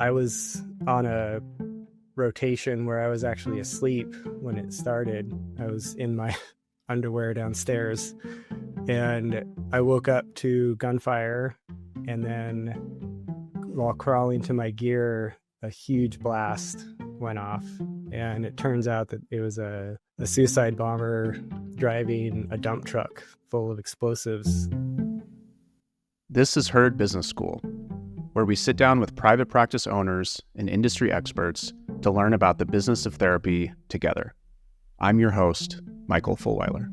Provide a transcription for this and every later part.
I was on a rotation where I was actually asleep when it started. I was in my underwear downstairs and I woke up to gunfire, and then while crawling to my gear, a huge blast went off. And it turns out that it was a suicide bomber driving a dump truck full of explosives. This is Heard Business School, where we sit down with private practice owners and industry experts to learn about the business of therapy together. I'm your host, Michael Fulwiler.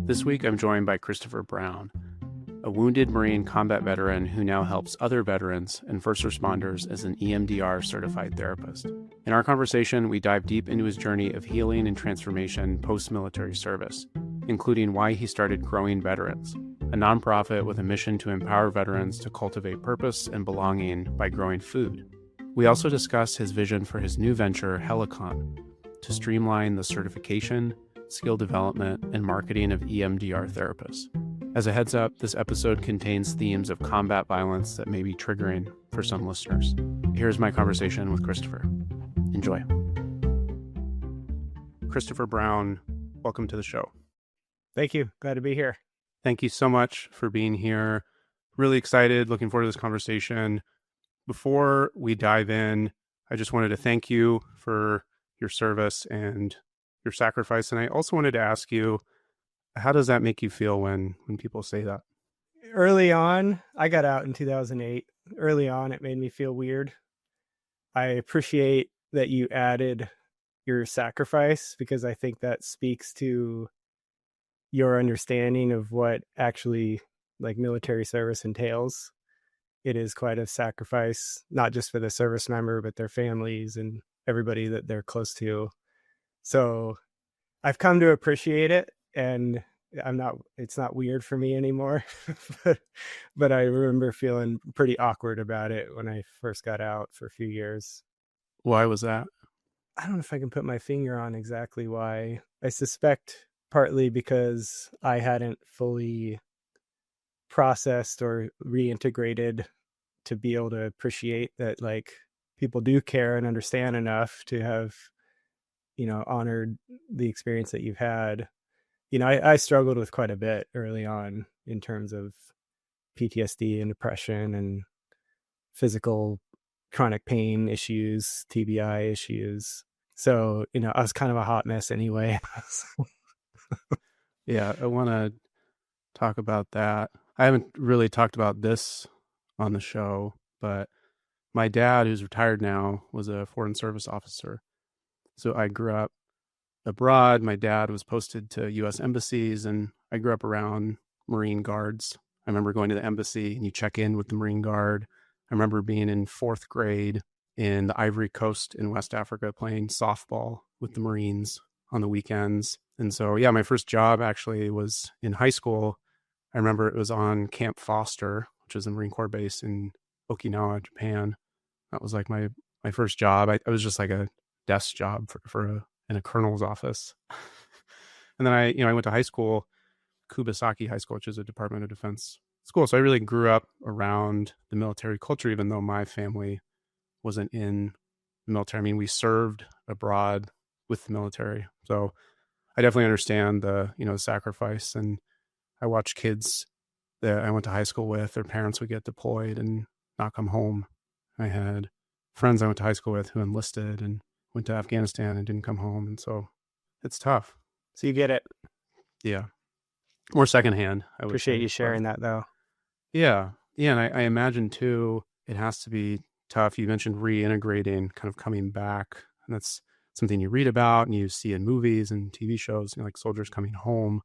This week, I'm joined by Christopher Brown, a wounded Marine combat veteran who now helps other veterans and first responders as an EMDR-certified therapist. In our conversation, we dive deep into his journey of healing and transformation post-military service, including why he started Growing Veterans, a nonprofit with a mission to empower veterans to cultivate purpose and belonging by growing food. We also discuss his vision for his new venture, Helicon, to streamline the certification, skill development, and marketing of EMDR therapists. As a heads up, this episode contains themes of combat violence that may be triggering for some listeners. Here's my conversation with Christopher. Enjoy. Christopher Brown, welcome to the show. Thank you. Glad to be here. Thank you so much for being here. Really excited, looking forward to this conversation. Before we dive in, I just wanted to thank you for your service and your sacrifice. And I also wanted to ask you, how does that make you feel when people say that? Early on, I got out in 2008. Early on, it made me feel weird. I appreciate that you added your sacrifice, because I think that speaks to your understanding of what actually like military service entails. It is quite a sacrifice, not just for the service member, but their families and everybody that they're close to. So I've come to appreciate it, and it's not weird for me anymore, but I remember feeling pretty awkward about it when I first got out for a few years. Why was that? I don't know if I can put my finger on exactly why. I suspect partly because I hadn't fully processed or reintegrated to be able to appreciate that like people do care and understand enough to have, honored the experience that you've had. I struggled with quite a bit early on in terms of PTSD and depression and physical chronic pain issues, TBI issues. So, I was kind of a hot mess anyway. Yeah, I want to talk about that. I haven't really talked about this on the show, but my dad, who's retired now, was a foreign service officer. So I grew up abroad. My dad was posted to U.S. embassies, and I grew up around Marine guards. I remember going to the embassy and you check in with the Marine Guard. I remember being in fourth grade in the Ivory Coast in West Africa playing softball with the Marines on the weekends. And so, yeah, my first job actually was in high school. I remember it was on Camp Foster, which is a Marine Corps base in Okinawa, Japan. That was like my first job. I was just like a desk job in a colonel's office. And then I went to high school, Kubasaki High School, which is a Department of Defense school. So I really grew up around the military culture, even though my family wasn't in the military. I mean, we served abroad with the military. So I definitely understand the sacrifice. And I watch kids that I went to high school with, their parents would get deployed and not come home. I had friends I went to high school with who enlisted and went to Afghanistan and didn't come home. And so it's tough. So you get it. Yeah. More secondhand. I Appreciate you sharing that though. Yeah. Yeah. And I imagine too, it has to be tough. You mentioned reintegrating, kind of coming back. And that's something you read about and you see in movies and TV shows, like soldiers coming home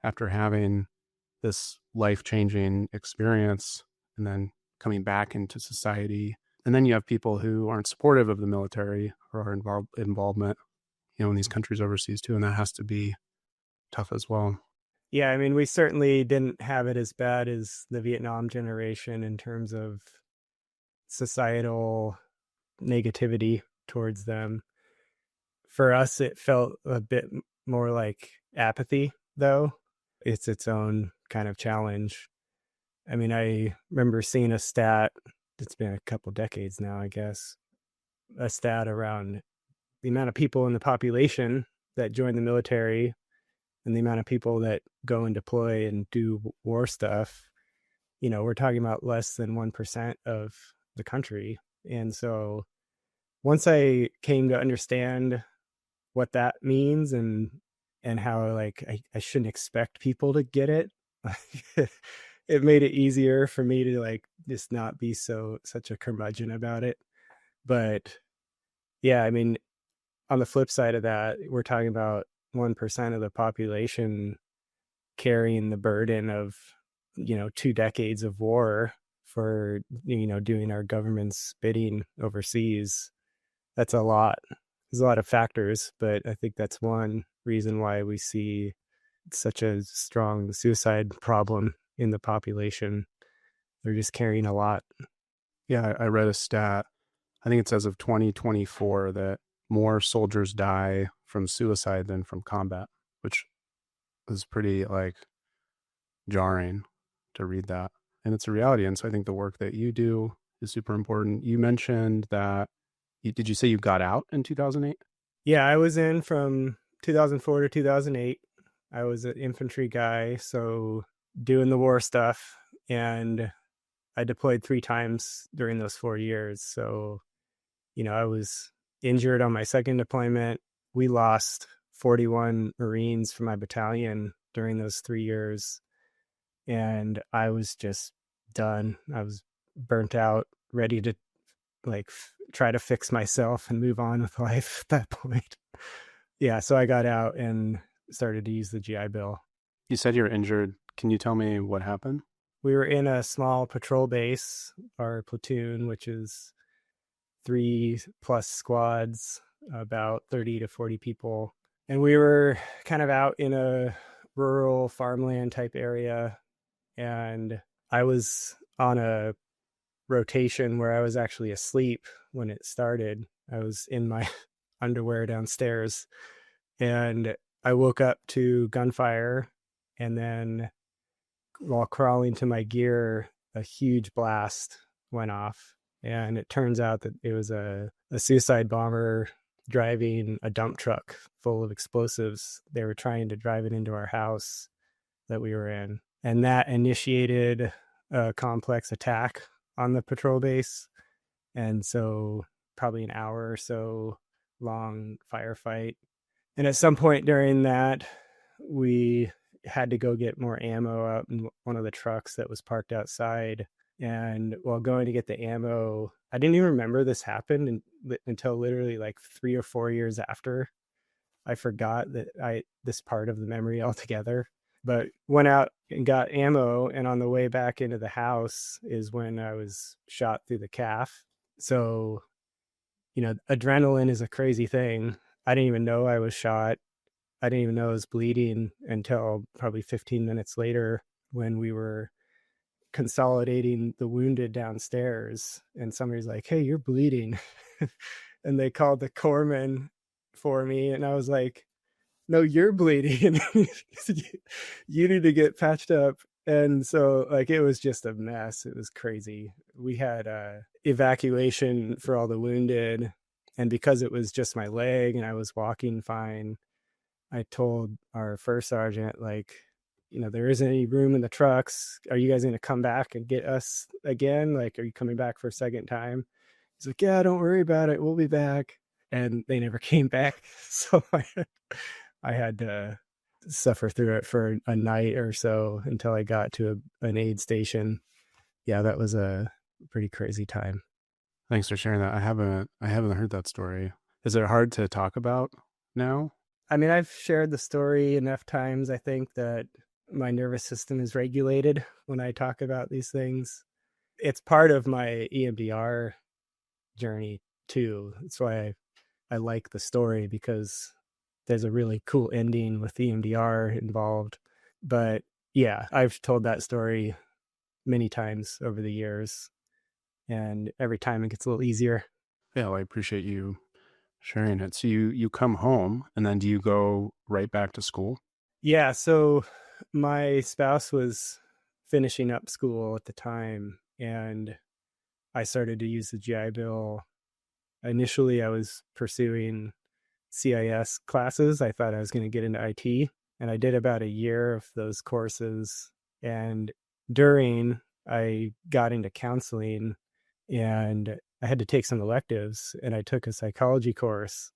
after having this life-changing experience and then coming back into society. And then you have people who aren't supportive of the military or our involvement, in these countries overseas too. And that has to be tough as well. Yeah, I mean, we certainly didn't have it as bad as the Vietnam generation in terms of societal negativity towards them. For us, it felt a bit more like apathy, though. It's its own kind of challenge. I mean, I remember seeing a stat, it's been a couple decades now, I guess, a stat around the amount of people in the population that join the military and the amount of people that go and deploy and do war stuff. We're talking about less than 1% of the country. And so once I came to understand what that means and how like I shouldn't expect people to get it, it made it easier for me to like just not be such a curmudgeon about it. But yeah, I mean, on the flip side of that, we're talking about 1% of the population carrying the burden of 2 decades of war for doing our government's bidding overseas. That's a lot. There's a lot of factors, but I think that's one reason why we see such a strong suicide problem in the population. They're just carrying a lot. Yeah, I read a stat. I think it says of 2024 that more soldiers die from suicide than from combat, which is pretty like jarring to read that. And it's a reality. And so I think the work that you do is super important. You mentioned that did you say you got out in 2008? Yeah, I was in from 2004 to 2008. I was an infantry guy, so doing the war stuff, and I deployed 3 times during those 4 years. So, I was injured on my second deployment. We lost 41 Marines from my battalion during those 3 years. And I was just done. I was burnt out, ready to like try to fix myself and move on with life at that point. Yeah, so I got out and started to use the GI Bill. You said you're injured. Can you tell me what happened? We were in a small patrol base, our platoon, which is 3+ squads, about 30 to 40 people. And we were kind of out in a rural farmland type area. And I was on a rotation where I was actually asleep when it started. I was in my underwear downstairs, and I woke up to gunfire, and then while crawling to my gear, a huge blast went off. And it turns out that it was a suicide bomber driving a dump truck full of explosives. They were trying to drive it into our house that we were in. And that initiated a complex attack on the patrol base. And so probably an hour or so long firefight. And at some point during that, we had to go get more ammo out in one of the trucks that was parked outside. And while going to get the ammo, I didn't even remember this happened until literally like 3 or 4 years after. I forgot this part of the memory altogether. But went out and got ammo, and on the way back into the house is when I was shot through the calf. So, adrenaline is a crazy thing. I didn't even know I was shot. I didn't even know I was bleeding until probably 15 minutes later when we were consolidating the wounded downstairs, and somebody's like, "Hey, you're bleeding." And they called the corpsman for me, and I was like, "No, you're bleeding. You need to get patched up." And so like it was just a mess. It was crazy. We had evacuation for all the wounded, and because it was just my leg and I was walking fine, I told our first sergeant, like, there isn't any room in the trucks. Are you guys going to come back and get us again? Like, are you coming back for a second time? He's like, "Yeah, don't worry about it. We'll be back." And they never came back. So I had to suffer through it for a night or so until I got to an aid station. Yeah, that was a pretty crazy time. Thanks for sharing that. I haven't heard that story. Is it hard to talk about now? I mean, I've shared the story enough times, I think, that my nervous system is regulated when I talk about these things. It's part of my EMDR journey too. That's why I like the story, because there's a really cool ending with EMDR involved. But yeah, I've told that story many times over the years, and every time it gets a little easier. Yeah, well, I appreciate you sharing it. So you come home, and then do you go right back to school? Yeah, so my spouse was finishing up school at the time, and I started to use the GI Bill. Initially, I was pursuing CIS classes. I thought I was going to get into IT, and I did about a year of those courses. And during, I got into counseling, and I had to take some electives, and I took a psychology course.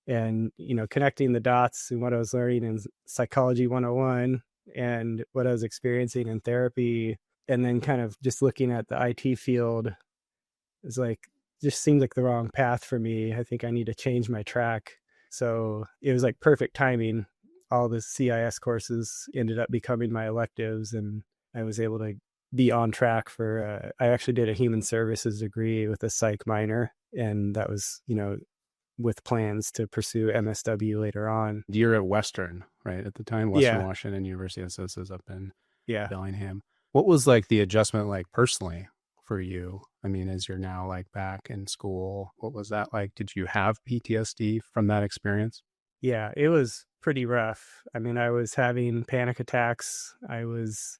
And, connecting the dots and what I was learning in Psychology 101 and what I was experiencing in therapy, and then kind of just looking at the IT field is like, just seemed like the wrong path for me. I think I need to change my track. So it was like perfect timing. All the CIS courses ended up becoming my electives, and I was able to be on track for, I actually did a human services degree with a psych minor. And that was, with plans to pursue MSW later on. You're at Western, right? At the time, Western Washington University is up in Bellingham. What was like the adjustment like personally for you? I mean, as you're now like back in school, what was that like? Did you have PTSD from that experience? Yeah, it was pretty rough. I mean, I was having panic attacks. I was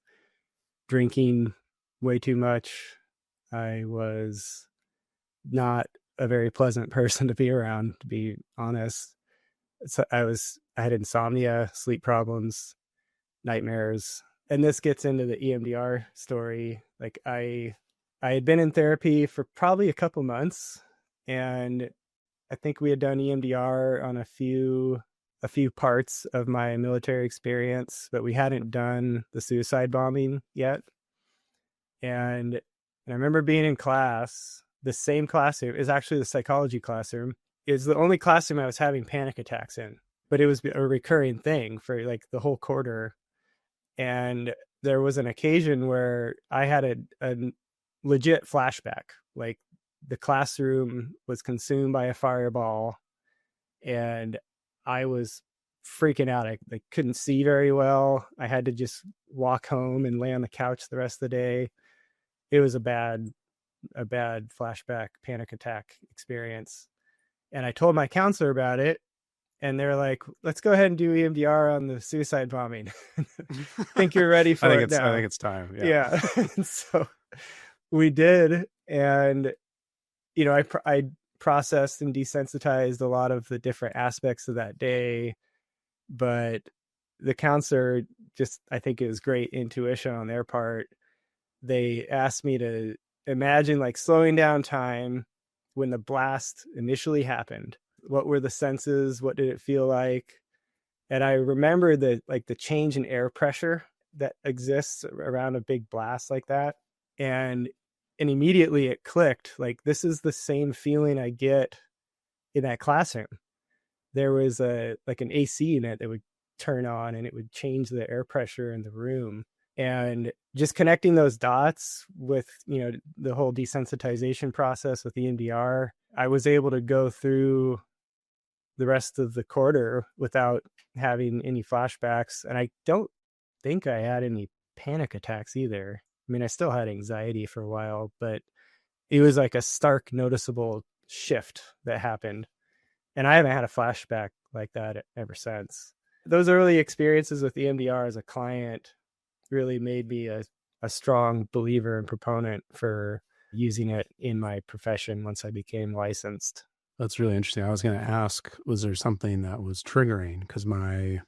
drinking way too much. I was not a very pleasant person to be around, to be honest. So I had insomnia, sleep problems, nightmares. And this gets into the EMDR story. Like I had been in therapy for probably a couple months, and I think we had done EMDR on a few parts of my military experience, but we hadn't done the suicide bombing yet. And I remember being in class. The same classroom is actually the psychology classroom. Is the only classroom I was having panic attacks in, but it was a recurring thing for like the whole quarter. And there was an occasion where I had a legit flashback. Like the classroom was consumed by a fireball, and I was freaking out. I couldn't see very well. I had to just walk home and lay on the couch the rest of the day. It was a bad flashback panic attack experience. And I told my counselor about it, and they're like, let's go ahead and do EMDR on the suicide bombing. Think you're ready for it now. I think it's time. Yeah. So we did. And, I processed and desensitized a lot of the different aspects of that day. But the counselor just, I think it was great intuition on their part. They asked me to imagine like slowing down time when the blast initially happened. What were the senses? What did it feel like? And I remember the change in air pressure that exists around a big blast like that. And immediately it clicked. Like, this is the same feeling I get in that classroom. There was an AC unit that would turn on, and it would change the air pressure in the room. And just connecting those dots with, the whole desensitization process with EMDR, I was able to go through the rest of the quarter without having any flashbacks. And I don't think I had any panic attacks either. I mean, I still had anxiety for a while, but it was like a stark, noticeable shift that happened. And I haven't had a flashback like that ever since. Those early experiences with EMDR as a client really made me a strong believer and proponent for using it in my profession once I became licensed. That's really interesting. I was going to ask, was there something that was triggering? Because my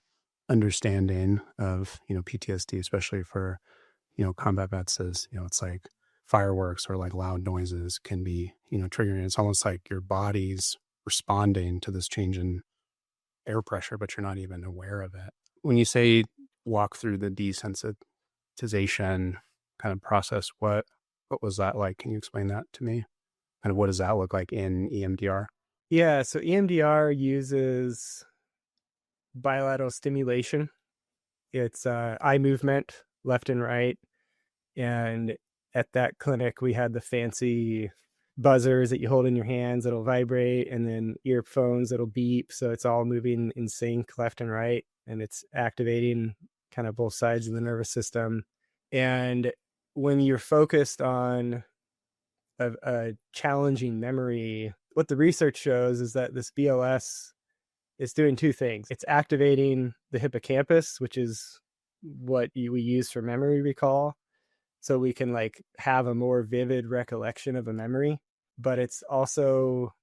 understanding of, PTSD, especially for, combat vets, is, it's like fireworks or like loud noises can be, triggering. It's almost like your body's responding to this change in air pressure, but you're not even aware of it. When you say walk through the desensitization kind of process, what was that like? Can you explain that to me? Kind of what does that look like in EMDR? Yeah, so EMDR uses bilateral stimulation. It's eye movement, left and right. And at that clinic, we had the fancy buzzers that you hold in your hands that'll vibrate, and then earphones that'll beep. So it's all moving in sync, left and right. And it's activating kind of both sides of the nervous system. And when you're focused on a challenging memory, what the research shows is that this BLS is doing two things. It's activating the hippocampus, which is what we use for memory recall. so we can like have a more vivid recollection of a memory. But it's also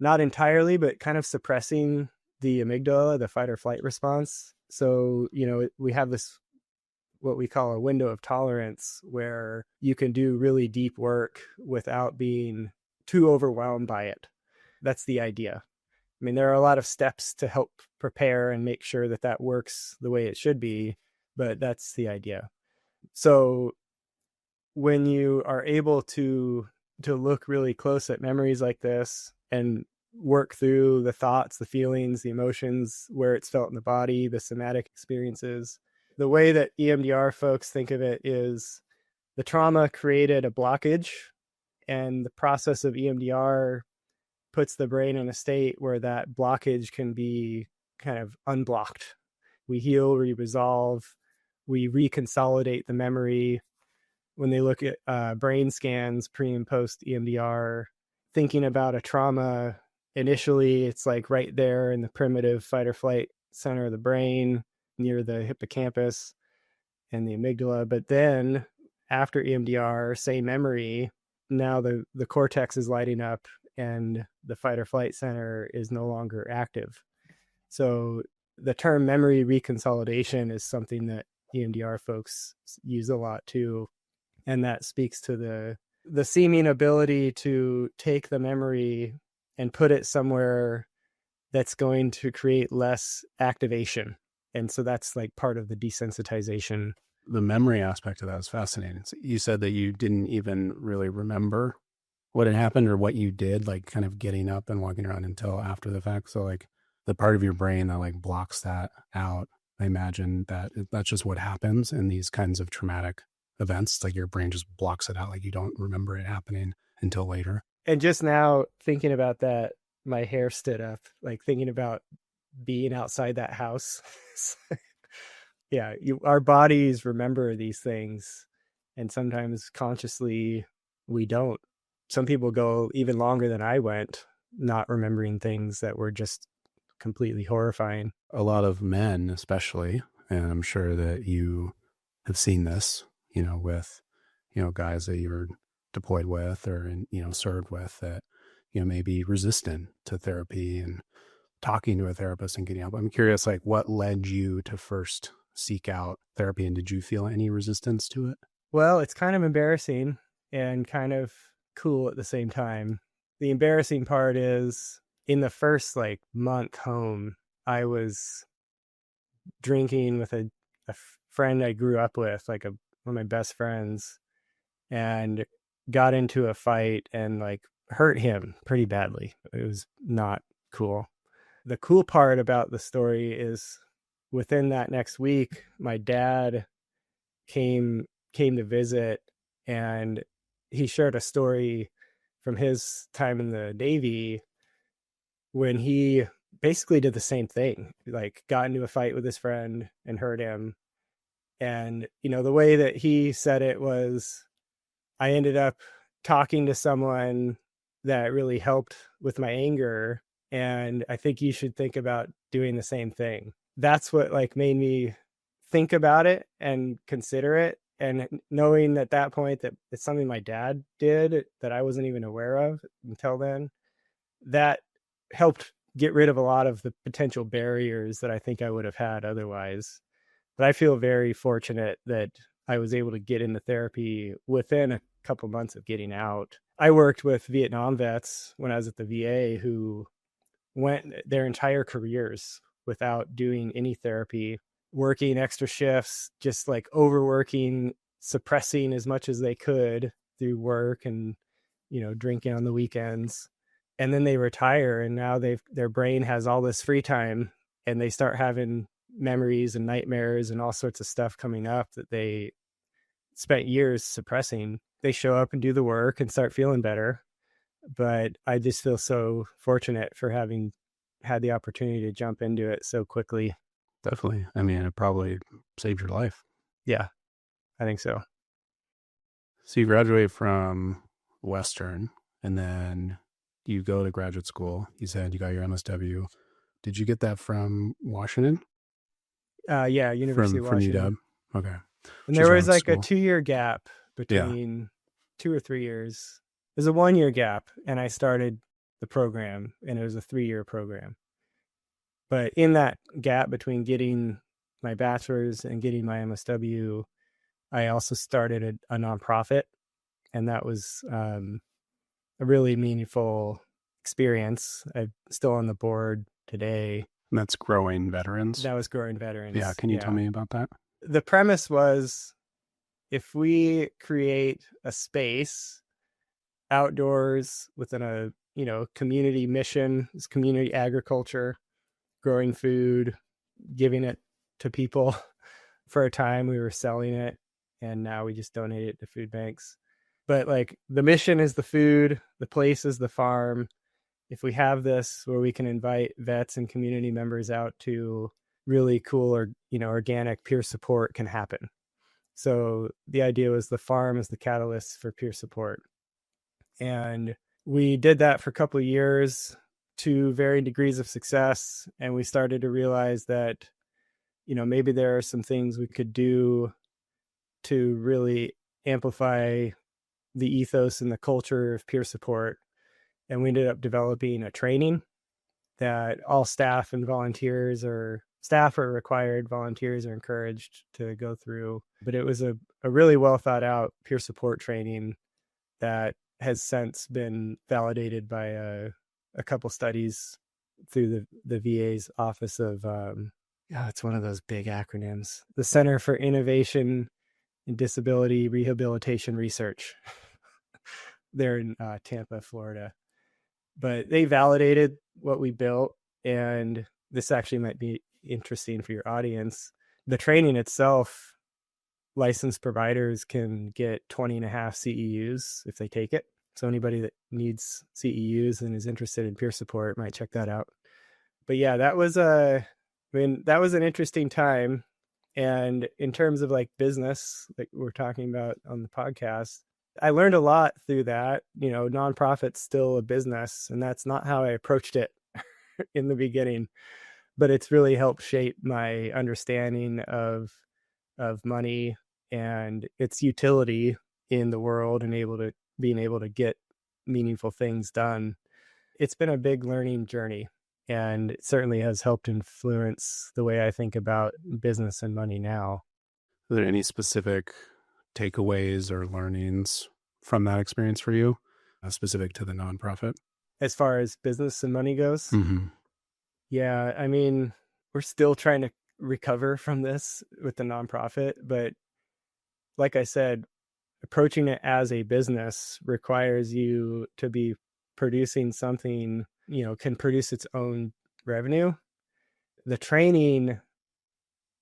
not entirely, but kind of suppressing the amygdala, the fight or flight response. So, we have this, what we call a window of tolerance, where you can do really deep work without being too overwhelmed by it. That's the idea. I mean, there are a lot of steps to help prepare and make sure that that works the way it should be, but that's the idea. So when you are able to look really close at memories like this and work through the thoughts, the feelings, the emotions, where it's felt in the body, the somatic experiences, the way that EMDR folks think of it is the trauma created a blockage, and the process of EMDR puts the brain in a state where that blockage can be kind of unblocked. We heal, we resolve, we reconsolidate the memory. When they look at brain scans pre and post EMDR, thinking about a trauma, initially it's like right there in the primitive fight or flight center of the brain near the hippocampus and the amygdala. But then after EMDR, same memory, now the cortex is lighting up and the fight or flight center is no longer active. So the term memory reconsolidation is something that EMDR folks use a lot too. And that speaks to the seeming ability to take the memory and put it somewhere that's going to create less activation. And so that's like part of the desensitization. The memory aspect of that is fascinating. So you said that you didn't even really remember what had happened or what you did, like kind of getting up and walking around until after the fact. So like the part of your brain that like blocks that out, I imagine that that's just what happens in these kinds of traumatic events. Like your brain just blocks it out. Like you don't remember it happening until later. And just now thinking about that, my hair stood up, like thinking about being outside that house. Yeah, our bodies remember these things, and sometimes consciously we don't. Some people go even longer than I went, not remembering things that were just completely horrifying. A lot of men, especially, and I'm sure that you have seen this, with, guys that you were deployed with or, served with, that, may be resistant to therapy and talking to a therapist and getting help. I'm curious, like, what led you to first seek out therapy, and did you feel any resistance to it? Well, it's kind of embarrassing and kind of cool at the same time. The embarrassing part is in the first like month home, I was drinking with a friend I grew up with, like one of my best friends, and got into a fight and like hurt him pretty badly. It was not cool. The cool part about the story is within that next week, my dad came to visit, and he shared a story from his time in the Navy when he basically did the same thing, like got into a fight with his friend and hurt him. And, the way that he said it was, I ended up talking to someone that really helped with my anger, and I think you should think about doing the same thing. That's what like made me think about it and consider it. And knowing at that point that it's something my dad did that I wasn't even aware of until then, that helped get rid of a lot of the potential barriers that I think I would have had otherwise. But I feel very fortunate that I was able to get into therapy within a couple months of getting out. I worked with Vietnam vets when I was at the VA who went their entire careers without doing any therapy, working extra shifts, just like overworking, suppressing as much as they could through work and, drinking on the weekends. And then they retire, and now their brain has all this free time, and they start having memories and nightmares and all sorts of stuff coming up that they spent years suppressing. They show up and do the work and start feeling better. But I just feel so fortunate for having had the opportunity to jump into it so quickly. Definitely. I mean, it probably saved your life. Yeah, I think so. So you graduate from Western, and then you go to graduate school. You said you got your MSW. Did you get that from Washington? Yeah, University of Washington. From UW. Okay. And there was like a 2-year gap between 2 or 3 years. There's a 1 year gap, and I started the program, and it was a 3-year program. But in that gap between getting my bachelor's and getting my MSW, I also started a nonprofit, and that was a really meaningful experience. I'm still on the board today. And that's Growing Veterans. That was Growing Veterans. Yeah. Can you tell me about that? The premise was, if we create a space outdoors within a community mission, it's community agriculture, growing food, giving it to people. For a time we were selling it, and now we just donate it to food banks. But like, the mission is the food, the place is the farm. If we have this where we can invite vets and community members out to really cool or organic peer support can happen. So the idea was the farm is the catalyst for peer support. And we did that for a couple of years to varying degrees of success. And we started to realize that, maybe there are some things we could do to really amplify the ethos and the culture of peer support. And we ended up developing a training that all staff and volunteers, or staff are required, volunteers are encouraged to go through. But it was a really well thought out peer support training that has since been validated by a couple studies through the VA's Office of, it's one of those big acronyms, the Center for Innovation in Disability Rehabilitation Research. They're in Tampa, Florida. But they validated what we built, and this actually might be interesting for your audience. The training itself, licensed providers can get 20.5 CEUs if they take it. So anybody that needs CEUs and is interested in peer support might check that out. But yeah, that was an interesting time. And in terms of like business, like we're talking about on the podcast, I learned a lot through that. Nonprofit's still a business, and that's not how I approached it in the beginning, but it's really helped shape my understanding of money and its utility in the world, and being able to get meaningful things done. It's been a big learning journey, and it certainly has helped influence the way I think about business and money now. Are there any specific takeaways or learnings from that experience for you, specific to the nonprofit? As far as business and money goes? Mm-hmm. Yeah, I mean, we're still trying to recover from this with the nonprofit, but like I said, approaching it as a business requires you to be producing something, can produce its own revenue. The training,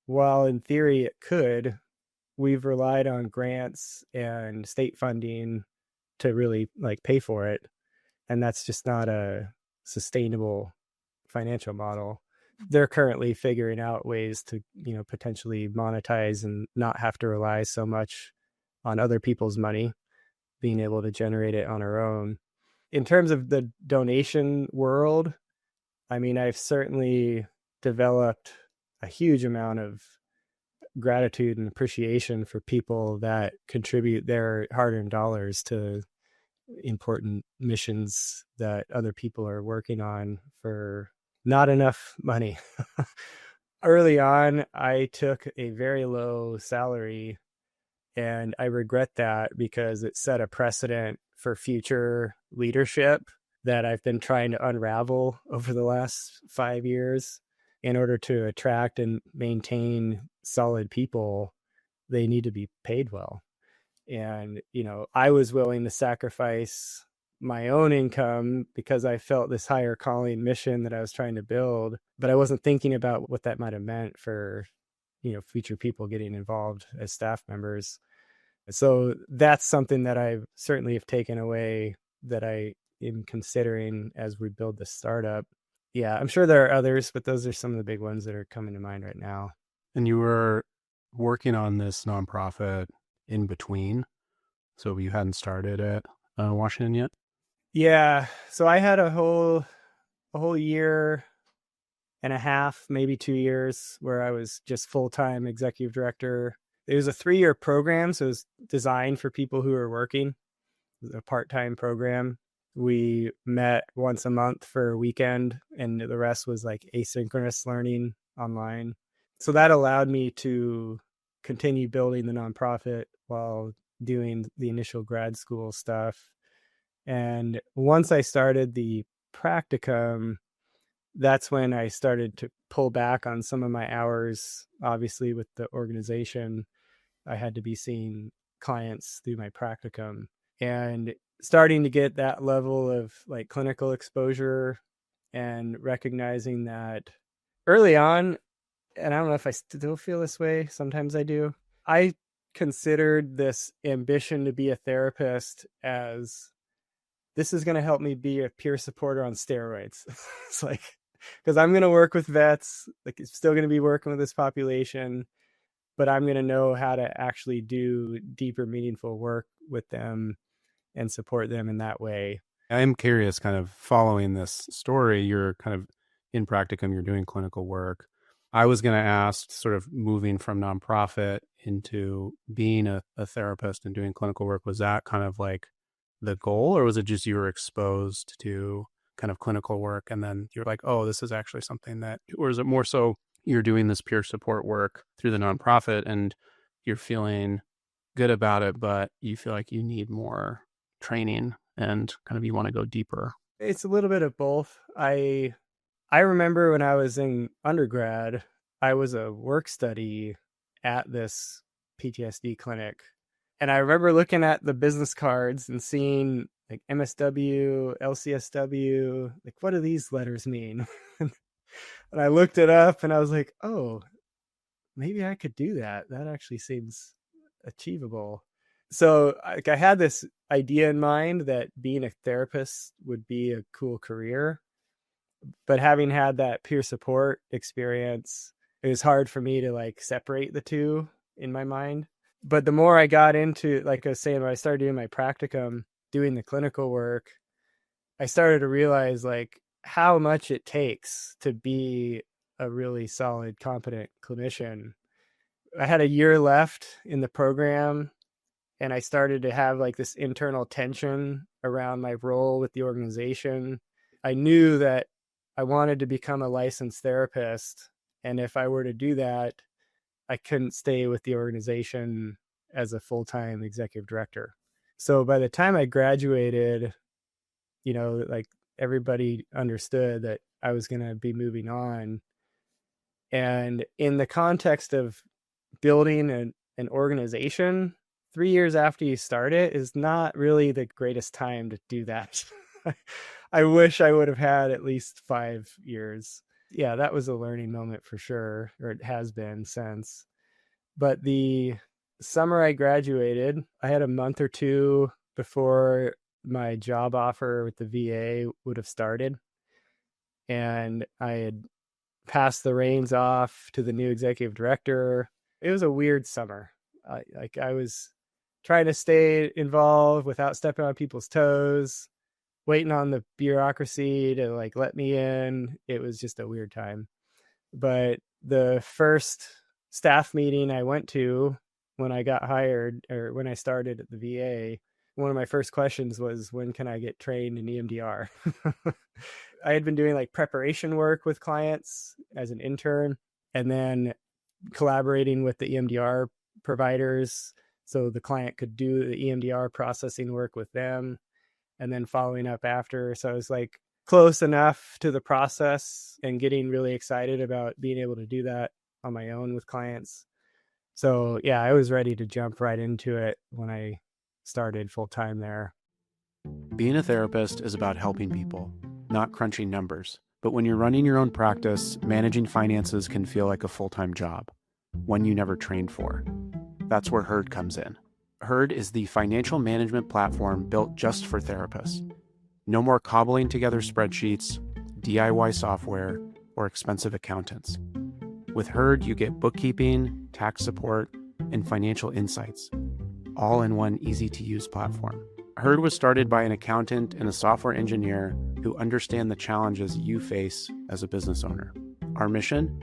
while in theory it could, we've relied on grants and state funding to really like pay for it. And that's just not a sustainable financial model. They're currently figuring out ways to, potentially monetize and not have to rely so much on other people's money, being able to generate it on our own. In terms of the donation world, I mean, I've certainly developed a huge amount of gratitude and appreciation for people that contribute their hard-earned dollars to important missions that other people are working on for not enough money. Early on, I took a very low salary, and I regret that because it set a precedent for future leadership that I've been trying to unravel over the last 5 years. In order to attract and maintain solid people, they need to be paid well. And, I was willing to sacrifice my own income because I felt this higher calling mission that I was trying to build, but I wasn't thinking about what that might have meant for, future people getting involved as staff members. So that's something that I certainly have taken away that I am considering as we build the startup. Yeah, I'm sure there are others, but those are some of the big ones that are coming to mind right now. And you were working on this nonprofit in between, so you hadn't started at Washington yet? Yeah, so I had a whole year and a half, maybe 2 years, where I was just full-time executive director It was a 3-year program, so it was designed for people who are working. It was a part-time program. We met once a month for a weekend, and the rest was like asynchronous learning online. So that allowed me to continue building the nonprofit while doing the initial grad school stuff. And once I started the practicum, that's when I started to pull back on some of my hours. Obviously, with the organization, I had to be seeing clients through my practicum and starting to get that level of like clinical exposure and recognizing that early on, and I don't know if I still feel this way, sometimes I do, I considered this ambition to be a therapist as this is going to help me be a peer supporter on steroids. It's like, because I'm going to work with vets, like it's still going to be working with this population, but I'm going to know how to actually do deeper, meaningful work with them and support them in that way. I'm curious, kind of following this story, you're kind of in practicum, you're doing clinical work. I was going to ask, sort of moving from nonprofit into being a therapist and doing clinical work, was that kind of like the goal, or was it just you were exposed to kind of clinical work and then you're like, oh, this is actually something that, or is it more so you're doing this peer support work through the nonprofit and you're feeling good about it, but you feel like you need more training and kind of you want to go deeper? It's a little bit of both. I remember when I was in undergrad, I was a work study at this PTSD clinic. And I remember looking at the business cards and seeing like MSW, LCSW, like what do these letters mean? And I looked it up and I was like, oh, maybe I could do that. That actually seems achievable. So like, I had this idea in mind that being a therapist would be a cool career. But having had that peer support experience, it was hard for me to like separate the two in my mind. But the more I got into, like I was saying, when I started doing my practicum, doing the clinical work, I started to realize like how much it takes to be a really solid, competent clinician. I had a year left in the program and I started to have like this internal tension around my role with the organization. I knew that I wanted to become a licensed therapist. And if I were to do that, I couldn't stay with the organization as a full-time executive director. So by the time I graduated, you know, like everybody understood that I was going to be moving on. And in the context of building an organization, 3 years after you start it is not really the greatest time to do that. I wish I would have had at least 5 years. Yeah, that was a learning moment for sure, or it has been since. But the summer I graduated, I had a month or two before my job offer with the VA would have started. And I had passed the reins off to the new executive director. It was a weird summer. I was trying to stay involved without stepping on people's toes, waiting on the bureaucracy to like let me in. It was just a weird time. But the first staff meeting I went to when I got hired, or when I started at the VA, one of my first questions was, when can I get trained in EMDR? I had been doing like preparation work with clients as an intern, and then collaborating with the EMDR providers so the client could do the EMDR processing work with them, and then following up after. So I was like close enough to the process and getting really excited about being able to do that on my own with clients. So yeah, I was ready to jump right into it when I started full time there. Being a therapist is about helping people, not crunching numbers. But when you're running your own practice, managing finances can feel like a full-time job, one you never trained for. That's where Herd comes in. Herd is the financial management platform built just for therapists. No more cobbling together spreadsheets, DIY software, or expensive accountants. With Herd, you get bookkeeping, tax support, and financial insights, all in one easy-to-use platform. Herd was started by an accountant and a software engineer who understand the challenges you face as a business owner. Our mission?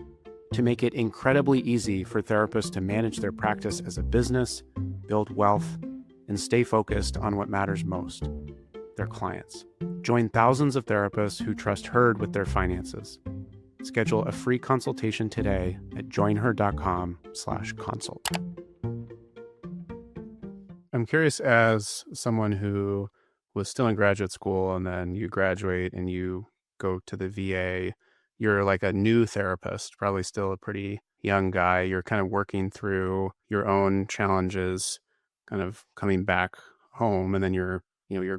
to make it incredibly easy for therapists to manage their practice as a business, build wealth, and stay focused on what matters most, their clients. Join thousands of therapists who trust Herd with their finances. Schedule a free consultation today at joinherd.com/consult. I'm curious, as someone who was still in graduate school and then you graduate and you go to the VA, you're like a new therapist, probably still a pretty young guy. You're kind of working through your own challenges, kind of coming back home, and then you're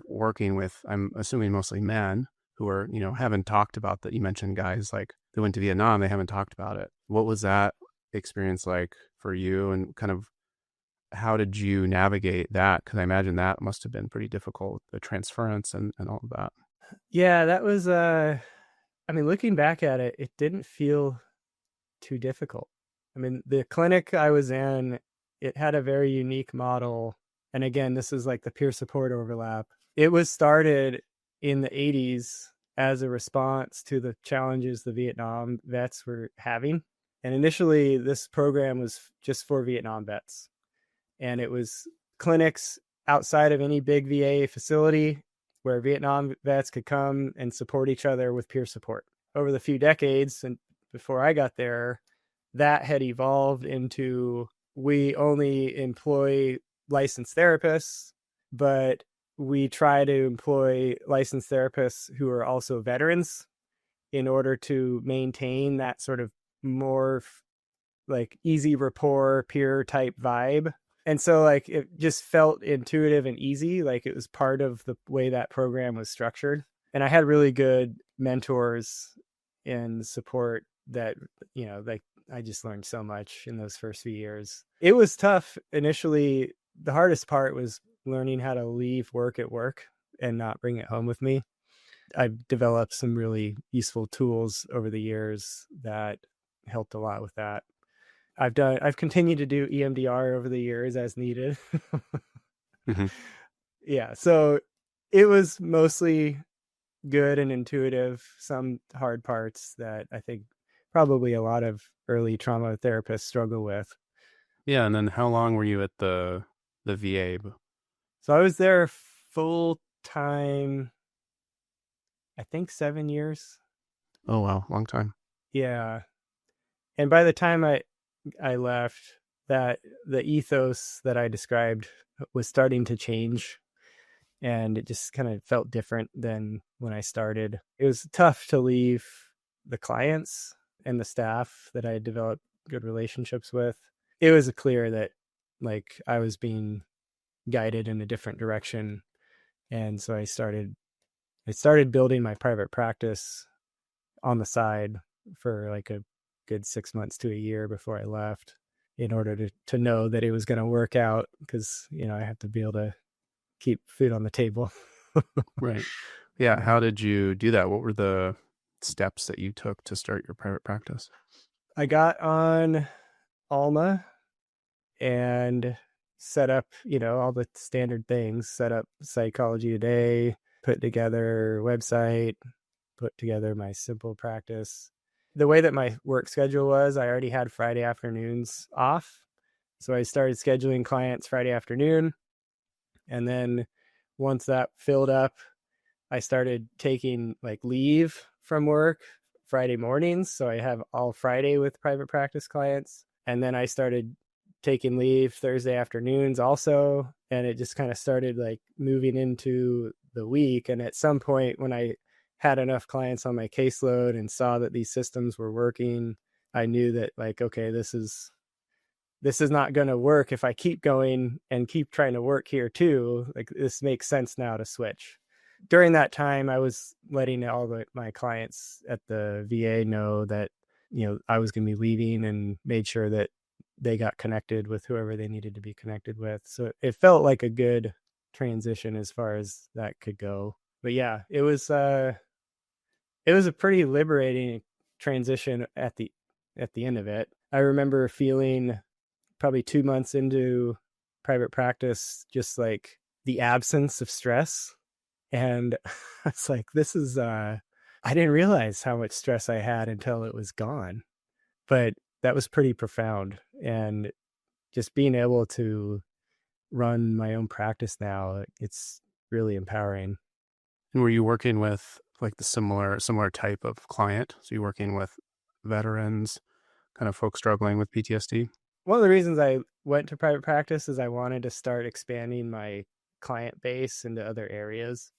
working with, I'm assuming, mostly men who are, haven't talked about that. You mentioned guys like that went to Vietnam, they haven't talked about it. What was that experience like for you, and kind of how did you navigate that? Because I imagine that must have been pretty difficult, the transference and all of that. Yeah, that was, looking back at it, it didn't feel too difficult. The clinic I was in, it had a very unique model. And again, this is like the peer support overlap. It was started in the 80s as a response to the challenges the Vietnam vets were having. And initially, this program was just for Vietnam vets. And it was clinics outside of any big VA facility where Vietnam vets could come and support each other with peer support. Over the few decades, and before I got there, that had evolved into, we only employ licensed therapists, but we try to employ licensed therapists who are also veterans in order to maintain that sort of more like easy rapport, peer type vibe. And so like it just felt intuitive and easy, like it was part of the way that program was structured. And I had really good mentors and support that, like I just learned so much in those first few years. It was tough initially. The hardest part was learning how to leave work at work and not bring it home with me. I've developed some really useful tools over the years that helped a lot with that. I've continued to do EMDR over the years as needed. Mm-hmm. Yeah. So it was mostly good and intuitive, some hard parts that I think probably a lot of early trauma therapists struggle with. Yeah. And then how long were you at the VA? So I was there full time, I think 7 years. Oh, wow. Long time. Yeah. And by the time I left, that the ethos that I described was starting to change, and it just kind of felt different than when I started. It was tough to leave the clients and the staff that I had developed good relationships with. It was clear that like I was being guided in a different direction. And so I started building my private practice on the side for like a good 6 months to a year before I left, in order to know that it was going to work out, because, I have to be able to keep food on the table. Right. Yeah. How did you do that? What were the steps that you took to start your private practice? I got on Alma and set up, all the standard things, set up Psychology Today, put together a website, put together my simple practice. The way that my work schedule was, I already had Friday afternoons off. So I started scheduling clients Friday afternoon. And then once that filled up, I started taking like leave from work Friday mornings. So I have all Friday with private practice clients. And then I started taking leave Thursday afternoons also. And it just kind of started like moving into the week. And at some point when I had enough clients on my caseload and saw that these systems were working, I knew that like, okay, this is not going to work if I keep going and keep trying to work here too. Like this makes sense now to switch. During that time, I was letting my clients at the VA know that, I was going to be leaving, and made sure that they got connected with whoever they needed to be connected with. So it felt like a good transition as far as that could go. But yeah, it was a pretty liberating transition at the end of it. I remember feeling probably 2 months into private practice, just like the absence of stress. And it's like, this is, I didn't realize how much stress I had until it was gone. But that was pretty profound. And just being able to run my own practice now, it's really empowering. And were you working with like the similar type of client? So you're working with veterans, kind of folks struggling with PTSD? One of the reasons I went to private practice is I wanted to start expanding my client base into other areas.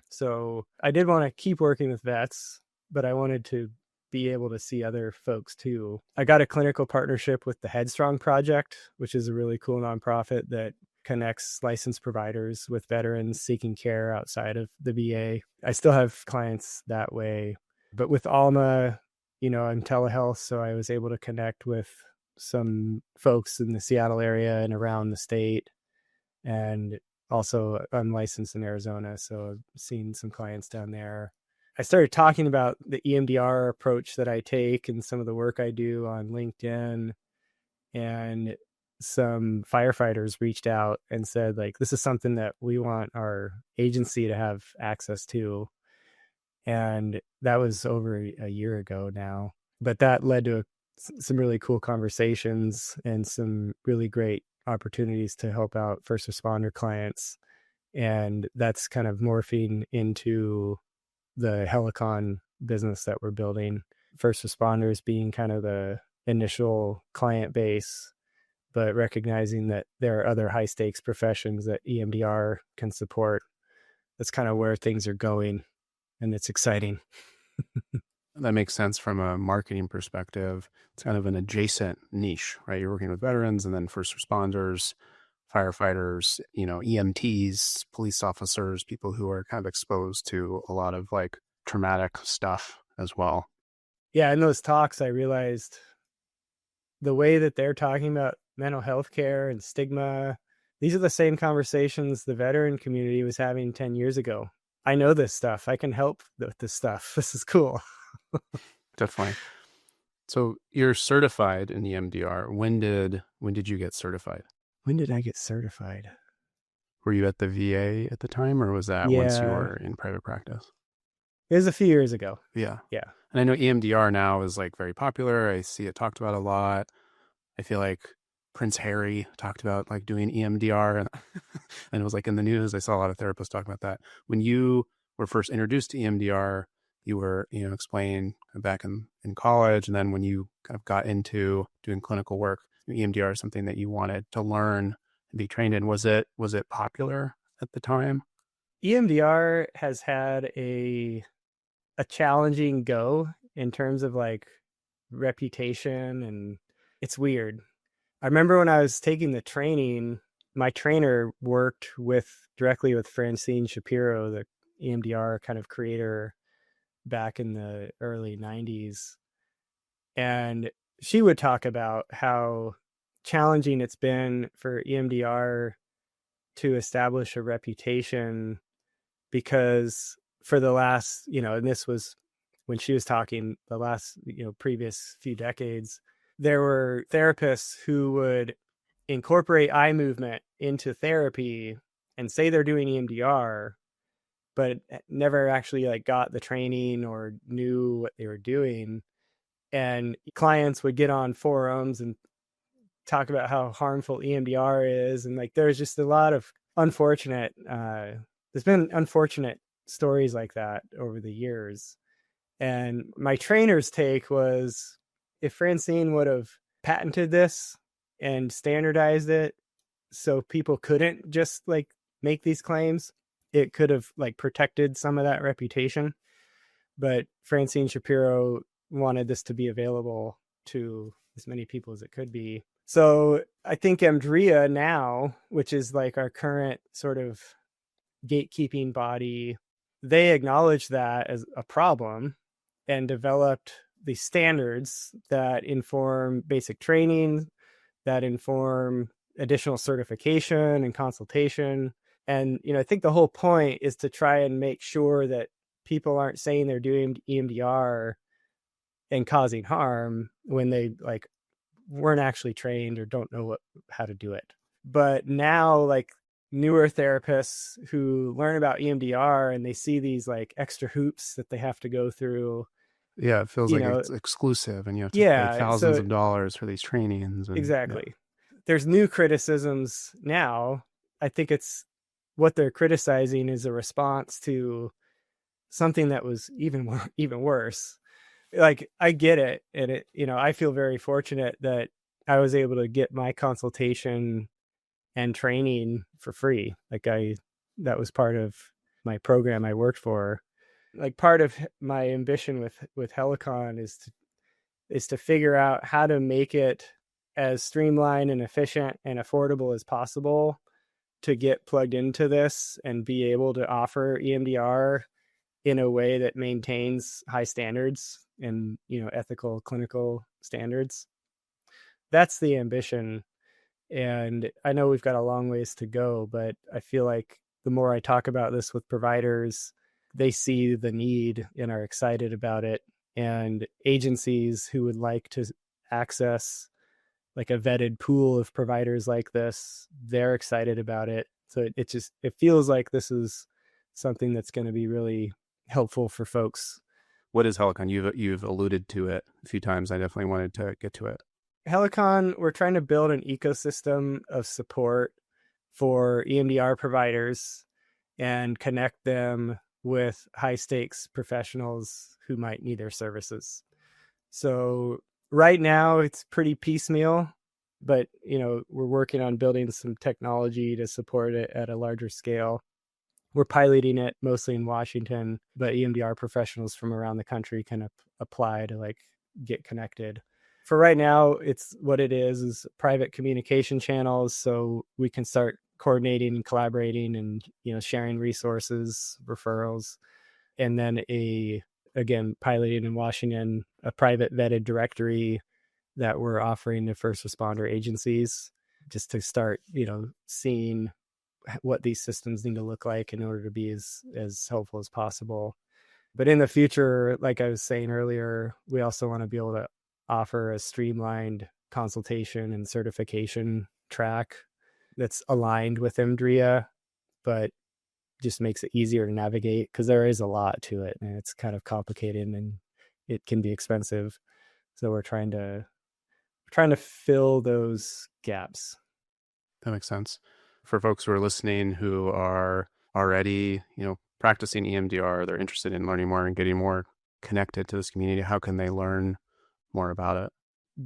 So I did want to keep working with vets, but I wanted to be able to see other folks too. I got a clinical partnership with the Headstrong Project, which is a really cool nonprofit that connects licensed providers with veterans seeking care outside of the VA. I still have clients that way, but with Alma, I'm telehealth, so I was able to connect with some folks in the Seattle area and around the state. And also, I'm licensed in Arizona, so I've seen some clients down there. I started talking about the EMDR approach that I take and some of the work I do on LinkedIn, and some firefighters reached out and said, like, this is something that we want our agency to have access to. And that was over a year ago now. But that led to some really cool conversations and some really great opportunities to help out first responder clients. And that's kind of morphing into the Helicon business that we're building. First responders being kind of the initial client base, but recognizing that there are other high stakes professions that EMDR can support. That's kind of where things are going, and it's exciting. That makes sense from a marketing perspective. It's kind of an adjacent niche, right? You're working with veterans and then first responders, firefighters, EMTs, police officers, people who are kind of exposed to a lot of like traumatic stuff as well. Yeah, in those talks, I realized the way that they're talking about mental health care and stigma, these are the same conversations the veteran community was having 10 years ago. I know this stuff. I can help with this stuff. This is cool. Definitely. So you're certified in EMDR. When did you get certified? When did I get certified? Were you at the VA at the time, or was that once you were in private practice? It was a few years ago. Yeah. Yeah. And I know EMDR now is like very popular. I see it talked about a lot. I feel like Prince Harry talked about like doing EMDR and it was like in the news. I saw a lot of therapists talking about that. When you were first introduced to EMDR, you were, explaining back in college. And then when you kind of got into doing clinical work, EMDR is something that you wanted to learn and be trained in. Was it popular at the time? EMDR has had a challenging go in terms of like reputation, and it's weird. I remember when I was taking the training, my trainer worked directly with Francine Shapiro, the EMDR kind of creator back in the early 90s. And she would talk about how challenging it's been for EMDR to establish a reputation, because for the last, and this was when she was talking, the last, previous few decades, there were therapists who would incorporate eye movement into therapy and say they're doing EMDR, but never actually like got the training or knew what they were doing. And clients would get on forums and talk about how harmful EMDR is. And like, there's just a lot of there's been unfortunate stories like that over the years. And my trainer's take was, if Francine would have patented this and standardized it so people couldn't just like make these claims, it could have like protected some of that reputation. But Francine Shapiro wanted this to be available to as many people as it could be. So I think EMDRIA now, which is like our current sort of gatekeeping body, they acknowledge that as a problem and developed the standards that inform basic training, that inform additional certification and consultation. And, I think the whole point is to try and make sure that people aren't saying they're doing EMDR and causing harm when they like weren't actually trained or don't know how to do it. But now, like, newer therapists who learn about EMDR and they see these like extra hoops that they have to go through, Yeah, it feels you like know, it's exclusive and you have to pay yeah, thousands so of dollars for these trainings and yeah. exactly. There's new criticisms now. I think it's what they're criticizing is a response to something that was even worse. Like, I get it, and I feel very fortunate that I was able to get my consultation and training for free. Like, that was part of my program I worked for. Like, part of my ambition with Helicon is to figure out how to make it as streamlined and efficient and affordable as possible to get plugged into this and be able to offer EMDR in a way that maintains high standards and ethical clinical standards. That's the ambition. And I know we've got a long ways to go, but I feel like the more I talk about this with providers, they see the need and are excited about it. And agencies who would like to access like a vetted pool of providers like this, they're excited about it. So it feels like this is something that's going to be really helpful for folks. What is Helicon? You've alluded to it a few times. I definitely wanted to get to it. Helicon, we're trying to build an ecosystem of support for EMDR providers and connect them with high stakes professionals who might need their services. So right now it's pretty piecemeal, but we're working on building some technology to support it at a larger scale. We're piloting it mostly in Washington, but EMDR professionals from around the country can apply to like get connected. For right now, it's what it is private communication channels, so we can start coordinating and collaborating and sharing resources, referrals, and then again piloting in Washington a private vetted directory that we're offering to first responder agencies just to start seeing what these systems need to look like in order to be as helpful as possible. But in the future, like I was saying earlier, we also want to be able to offer a streamlined consultation and certification track that's aligned with EMDRIA, but just makes it easier to navigate because there is a lot to it and it's kind of complicated and it can be expensive. So we're trying to fill those gaps. That makes sense. For folks who are listening who are already, practicing EMDR, they're interested in learning more and getting more connected to this community, how can they learn more about it?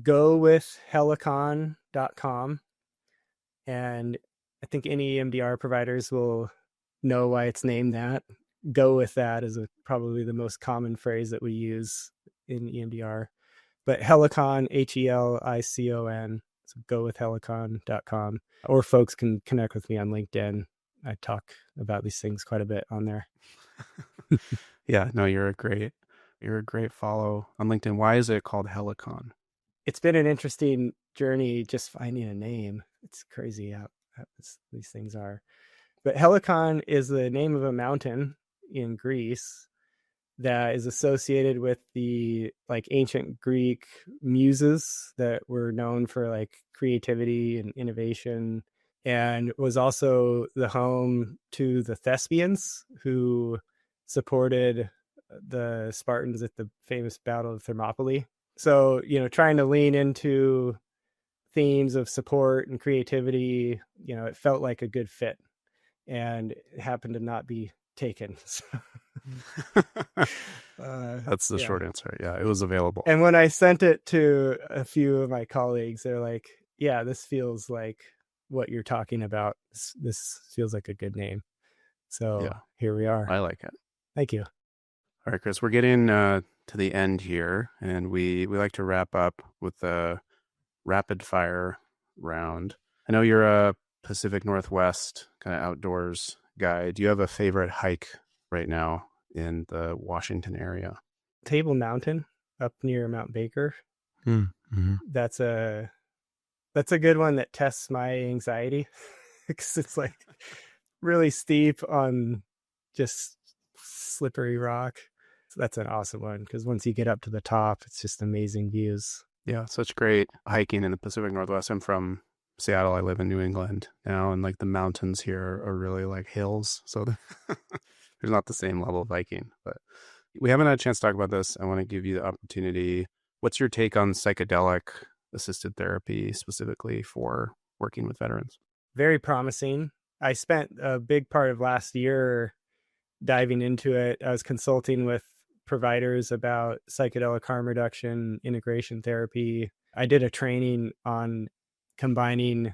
Go with helicon.com. And I think any EMDR providers will know why it's named that. Go with that is probably the most common phrase that we use in EMDR. But Helicon, Helicon. So go with helicon.com. Or folks can connect with me on LinkedIn. I talk about these things quite a bit on there. Yeah, no, you're a great follow on LinkedIn. Why is it called Helicon? It's been an interesting journey just finding a name. It's crazy how these things are. But Helicon is the name of a mountain in Greece that is associated with the like ancient Greek muses that were known for like creativity and innovation, and was also the home to the Thespians who supported the Spartans at the famous Battle of Thermopylae. So, trying to lean into themes of support and creativity, it felt like a good fit, and it happened to not be taken. That's the short answer. Yeah, it was available. And when I sent it to a few of my colleagues, they're like, yeah, this feels like what you're talking about. This feels like a good name. So yeah, here we are. I like it. Thank you. All right, Chris, we're getting to the end here, and we like to wrap up with a rapid fire round. I know you're a Pacific Northwest kind of outdoors guy. Do you have a favorite hike right now in the Washington area? Table Mountain up near Mount Baker. Mm-hmm. That's a good one that tests my anxiety because it's like really steep on just slippery rock. So that's an awesome one because once you get up to the top, it's just amazing views. Yeah, such great hiking in the Pacific Northwest. I'm from Seattle. I live in New England now, and like the mountains here are really like hills. So there's not the same level of hiking, but We haven't had a chance to talk about this. I want to give you the opportunity. What's your take on psychedelic assisted therapy specifically for working with veterans? Very promising. I spent a big part of last year diving into it. I was consulting with providers about psychedelic harm reduction, integration therapy. I did a training on combining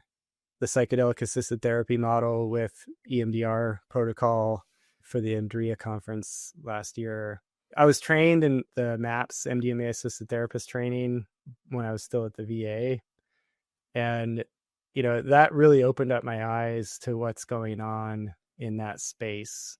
the psychedelic assisted therapy model with EMDR protocol for the EMDRIA conference last year. I was trained in the MAPS MDMA assisted therapist training when I was still at the VA. And, that really opened up my eyes to what's going on in that space.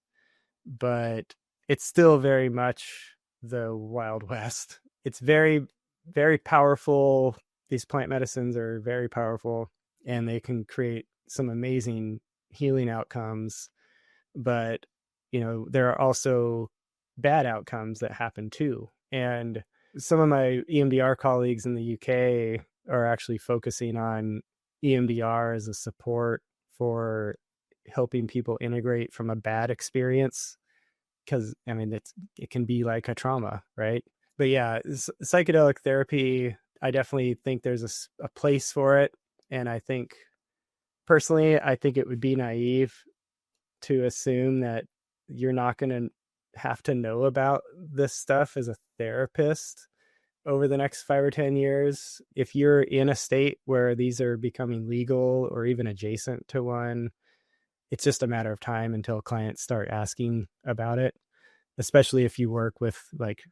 But it's still very much the Wild West. It's very, very powerful. These plant medicines are very powerful and they can create some amazing healing outcomes. But, there are also bad outcomes that happen too. And some of my EMDR colleagues in the UK are actually focusing on EMDR as a support for helping people integrate from a bad experience, because it can be like a trauma, right? But yeah, psychedelic therapy, I definitely think there's a place for it. And I think personally, it would be naive to assume that you're not going to have to know about this stuff as a therapist over the next 5 or 10 years. If you're in a state where these are becoming legal or even adjacent to one, it's just a matter of time until clients start asking about it, especially if you work with like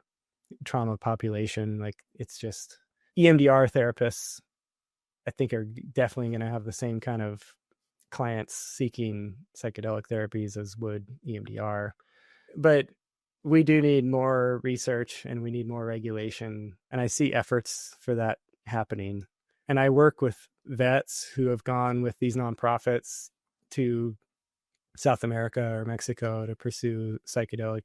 trauma population. Like, it's just EMDR therapists, I think, are definitely going to have the same kind of clients seeking psychedelic therapies as would EMDR. But we do need more research and we need more regulation. And I see efforts for that happening. And I work with vets who have gone with these nonprofits to South America or Mexico to pursue psychedelic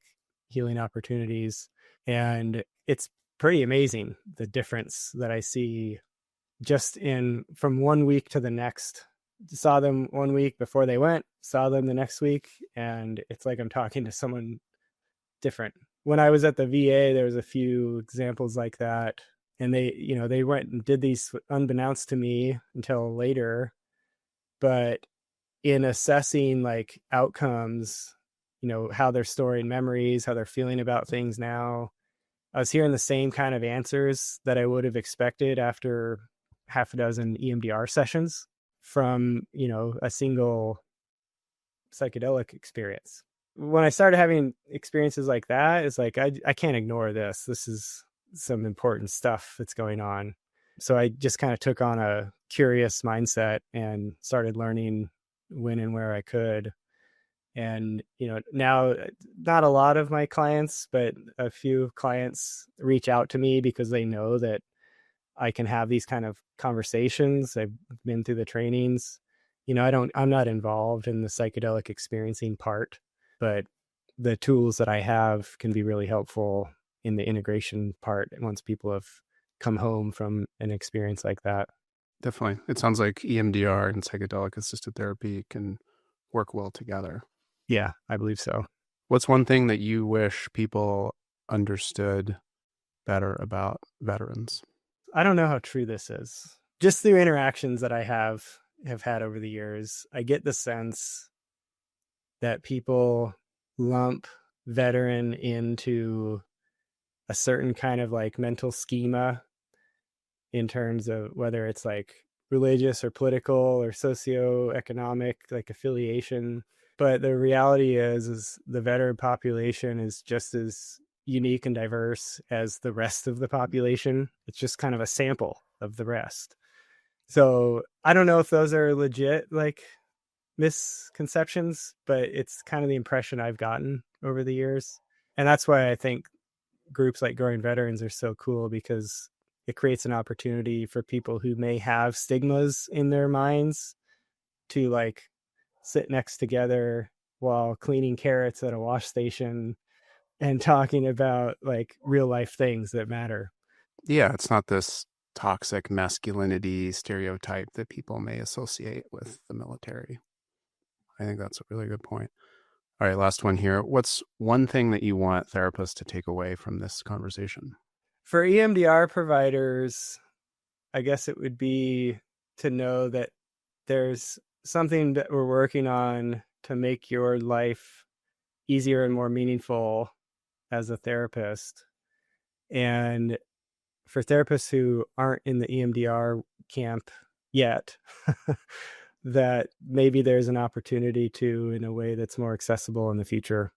healing opportunities. And it's pretty amazing the difference that I see just in from 1 week to the next. Saw them 1 week before they went, saw them the next week, and it's like I'm talking to someone different. When I was at the VA, there was a few examples like that, and they went and did these unbeknownst to me until later. But in assessing like outcomes, how they're storing memories, how they're feeling about things now, I was hearing the same kind of answers that I would have expected after half a dozen EMDR sessions from, a single psychedelic experience. When I started having experiences like that, it's like, I can't ignore this. This is some important stuff that's going on. So I just kind of took on a curious mindset and started learning when and where I could. And, now not a lot of my clients, but a few clients reach out to me because they know that I can have these kind of conversations. I've been through the trainings. I'm not involved in the psychedelic experiencing part, but the tools that I have can be really helpful in the integration part once people have come home from an experience like that. Definitely. It sounds like EMDR and psychedelic assisted therapy can work well together. Yeah, I believe so. What's one thing that you wish people understood better about veterans? I don't know how true this is. Just through interactions that I have had over the years, I get the sense that people lump veteran into a certain kind of like mental schema in terms of whether it's like religious or political or socioeconomic like affiliation. But the reality is the veteran population is just as unique and diverse as the rest of the population. It's just kind of a sample of the rest. So I don't know if those are legit like misconceptions, but it's kind of the impression I've gotten over the years. And that's why I think groups like Growing Veterans are so cool, because it creates an opportunity for people who may have stigmas in their minds to like sit next together while cleaning carrots at a wash station and talking about like real life things that matter. Yeah, it's not this toxic masculinity stereotype that people may associate with the military. I think that's a really good point. All right, last one here. What's one thing that you want therapists to take away from this conversation? For EMDR providers, I guess it would be to know that there's something that we're working on to make your life easier and more meaningful as a therapist. And for therapists who aren't in the EMDR camp yet, that maybe there's an opportunity to, in a way that's more accessible in the future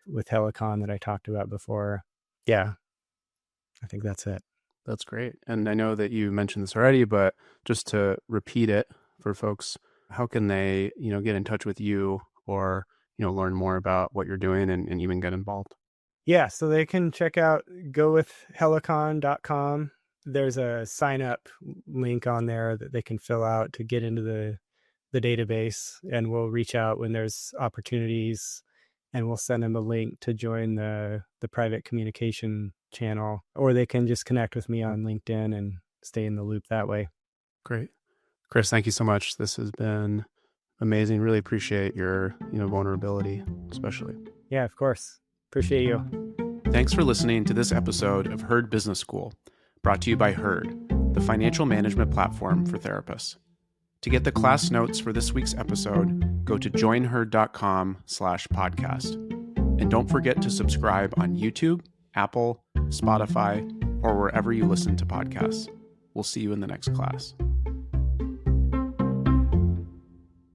with Helicon that I talked about before. Yeah, I think that's it. That's great. And I know that you mentioned this already, but just to repeat it for folks, how can they, get in touch with you or, learn more about what you're doing and even get involved? Yeah, so they can check out gowithhelicon.com. There's a sign up link on there that they can fill out to get into the database, and we'll reach out when there's opportunities, and we'll send them a link to join the private communication channel, or they can just connect with me on LinkedIn and stay in the loop that way. Great. Chris, thank you so much. This has been amazing. Really appreciate your, vulnerability, especially. Yeah, of course. Appreciate you. Thanks for listening to this episode of Herd Business School, brought to you by Herd, the financial management platform for therapists. To get the class notes for this week's episode, go to joinherd.com/podcast. And don't forget to subscribe on YouTube, Apple, Spotify, or wherever you listen to podcasts. We'll see you in the next class.